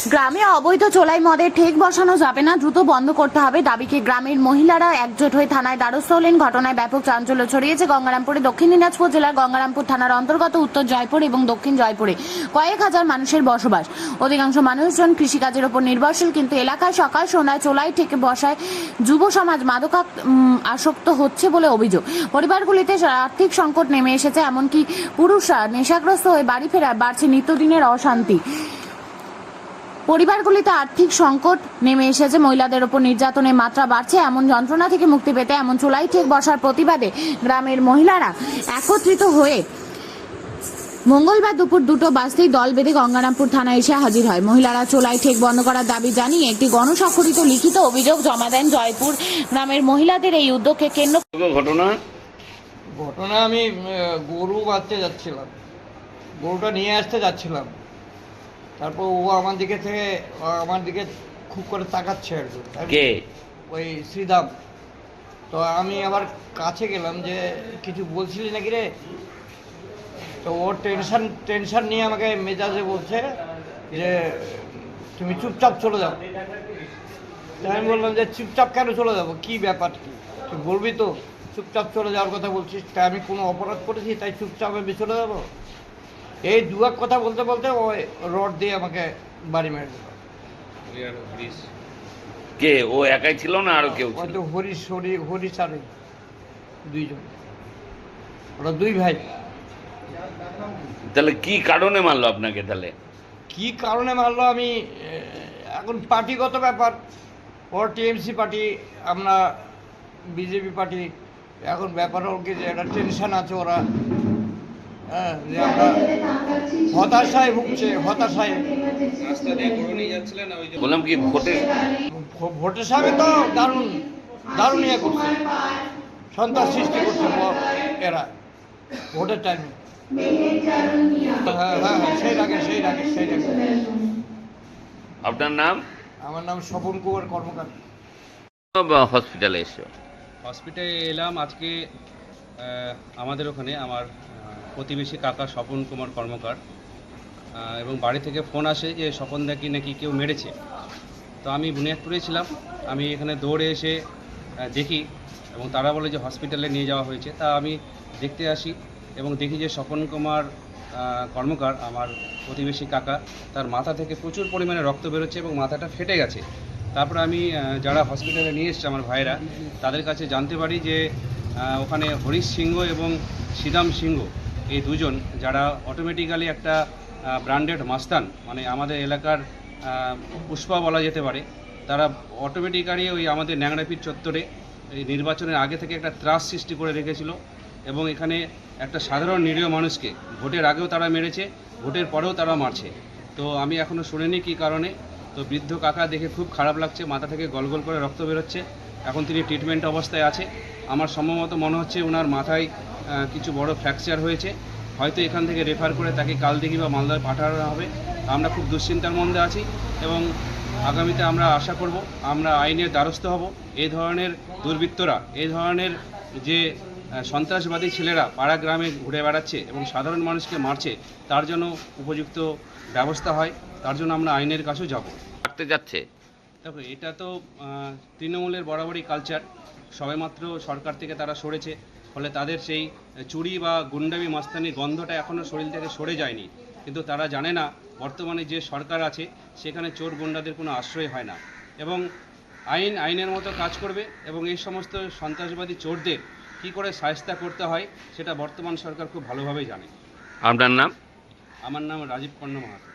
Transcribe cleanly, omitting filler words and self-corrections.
গ্রামে অবৈধ চোলাই মদের ঠেক বসানো যাবে না, দ্রুত বন্ধ করতে হবে দাবিকে গ্রামের মহিলারা একজোট হয়ে থানায় দ্বারস্থ হলেন। ঘটনায় ব্যাপক চাঞ্চল্য ছড়িয়েছে গঙ্গারামপুরে। দক্ষিণ দিনাজপুর জেলার গঙ্গারামপুর থানার অন্তর্গত উত্তর জয়পুর এবং দক্ষিণ জয়পুরে কয়েক হাজার মানুষের বসবাস। অধিকাংশ মানুষজন কৃষিকাজের উপর নির্ভরশীল, কিন্তু এলাকায় সকাল সন্ধ্যায় চোলাই ঠেকে বসায় যুব সমাজ আসক্ত হচ্ছে বলে অভিযোগ। পরিবারগুলিতে আর্থিক সংকট নেমে এসেছে, এমনকি পুরুষরা নেশাগ্রস্ত হয়ে বাড়ি ফেরায় বাড়ছে নিত্যদিনের অশান্তি। পরিবারগুলিতে আর্থিক সংকট নেমে এসেছে, মহিলাদের উপর নির্যাতনের মাত্রা বাড়ছে। এমন যন্ত্রণা থেকে মুক্তি পেতে এমন চুলাই ঠেক বসার প্রতিবাদে গ্রামের মহিলারা একত্রিত হয়ে মঙ্গলবার দুপুর 2টো বাজতেই দল বেঁধে গঙ্গারামপুর থানায় এসে হাজির হয়। মহিলারা চোলাই ঠেক বন্ধ করার দাবি জানিয়ে একটি গণস্বাক্ষরিত লিখিত অভিযোগ জমা দেন। জয়পুর গ্রামের মহিলাদের এই উদ্যোগকে কেন্দ্র ঘটনা আমি গরু বাঁধতে যাচ্ছিলাম, গরুটা নিয়ে আসতে যাচ্ছিলাম। তারপর ও আমার দিকে খুব করে তাকাচ্ছে আর কি, ওই শ্রীদাম। তো আমি আবার কাছে গেলাম যে কিছু বলছিলি নাকি রে। তো ও টেনশন নিয়ে আমাকে মেজাজে বলছে যে তুমি চুপচাপ চলে যাও। তাই আমি বললাম যে চুপচাপ কেন চলে যাবো, কি ব্যাপার, কি তুই বলবি তো, চুপচাপ চলে যাওয়ার কথা বলছিস, তাই আমি কোনো অপরাধ করেছি তাই চুপচাপ আমি চলে যাবো? এই দুয়াক কথা বলতে বলতে ওই রড দিয়ে আমাকে বাড়ি মেরে দিল। কে ও একাই ছিল না আরো কেউ ছিল? হয়তো হরিশ আর দুইজন, ওরা দুই ভাই। তাহলে কি কারণে মারলো আপনাকে? তাহলে কি কারণে মারলো আমি এখন পার্টিগত ব্যাপার। ওর টিএমসি পার্টি, আমরা বিজেপি পার্টি। এখন ব্যাপার হল কি যে একটা টেনশন আছে ওরা, যে আমরা হতাশায় ভুগছে, হতাশায়। বললাম কি ভোটের সামনে তো দারুণ দারুণ ইয়ে করছে, সন্ত্রাস সৃষ্টি করছে এরা ভোটের টাইমে। হ্যাঁ, সেই রাগে। আপনার নাম? আমার নাম স্বপন কুমার কর্মকার। হসপিটালে এসো? হসপিটালে এলাম আজকে। আমাদের ওখানে আমার প্রতিবেশী কাকা স্বপন কুমার কর্মকার, এবং বাড়ি থেকে ফোন আসে যে স্বপনদাকে নাকি কেউ মেরেছে। তো আমি বুনিয়াদপুরে ছিলাম, আমি এখানে দৌড়ে এসে দেখি এবং তারা বলে যে হসপিটালে নিয়ে যাওয়া হয়েছে। তা আমি দেখতে আসি এবং দেখি যে স্বপন কুমার কর্মকার, আমার প্রতিবেশী কাকা, তার মাথা থেকে প্রচুর পরিমাণে রক্ত বেরোচ্ছে এবং মাথাটা ফেটে গেছে। তারপরে আমি যারা হসপিটালে নিয়ে এসছে আমার ভাইরা, তাদের কাছে জানতে পারি যে ওখানে হরিশ সিংহ এবং শ্রীদাম সিংহ, এই দুজন যারা অটোমেটিক্যালি একটা ব্র্যান্ডেড মাস্তান, মানে আমাদের এলাকার পুষ্পা বলা যেতে পারে, তারা অটোমেটিক্যালি ওই আমাদের ন্যাংরাপির চত্বরে এই নির্বাচনের আগে থেকে একটা ত্রাস সৃষ্টি করে রেখেছিল এবং এখানে একটা সাধারণ নিরীহ মানুষকে ভোটের আগেও তারা মেরেছে, ভোটের পরেও তারা মারছে। তো আমি এখনও শুনিনি কী কারণে। তো বৃদ্ধ কাকা দেখে খুব খারাপ লাগছে, মাথা থেকে গলগল করে রক্ত বেরোচ্ছে। এখন তিনি ট্রিটমেন্ট অবস্থায় আছে। আমার সম্ভবত মনে হচ্ছে ওনার মাথায় কিছু বড় ফ্র্যাকচার হয়েছে, হয়তো এখান থেকে রেফার করে তাকে কালদিঘি বা মালদায় পাঠানো হবে। আমরা খুব দুশ্চিন্তার মধ্যে আছি এবং আগামীতে আমরা আশা করব আমরা আইনের দ্বারস্থ হব। এই ধরনের দুর্বৃত্তরা, এই ধরনের যে সন্ত্রাসবাদী ছেলেরা পাড়া গ্রামে ঘুরে বেড়াচ্ছে এবং সাধারণ মানুষকে মারছে, তার জন্য উপযুক্ত ব্যবস্থা হয়, তার জন্য আমরা আইনের কাছেও যাব। থাকতে যাচ্ছে। দেখো, এটা তো তৃণমূলের বরাবরই কালচার। সবেমাত্র সরকার থেকে তারা সরেছে, ফলে তাদের সেই চুরি বা গুন্ডামি মাস্তানির গন্ধটা এখনও শরীর থেকে সরে যায়নি। কিন্তু তারা জানে না বর্তমানে যে সরকার আছে সেখানে চোর গুন্ডাদের কোনো আশ্রয় হয় না এবং আইনের মতো কাজ করবে এবং এই সমস্ত সন্ত্রাসবাদী চোরদের কী করে শায়েস্তা করতে হয় সেটা বর্তমান সরকার খুব ভালোভাবেই জানে। আপনার নাম? আমার নাম রাজীব কর্ণ মাহাতো।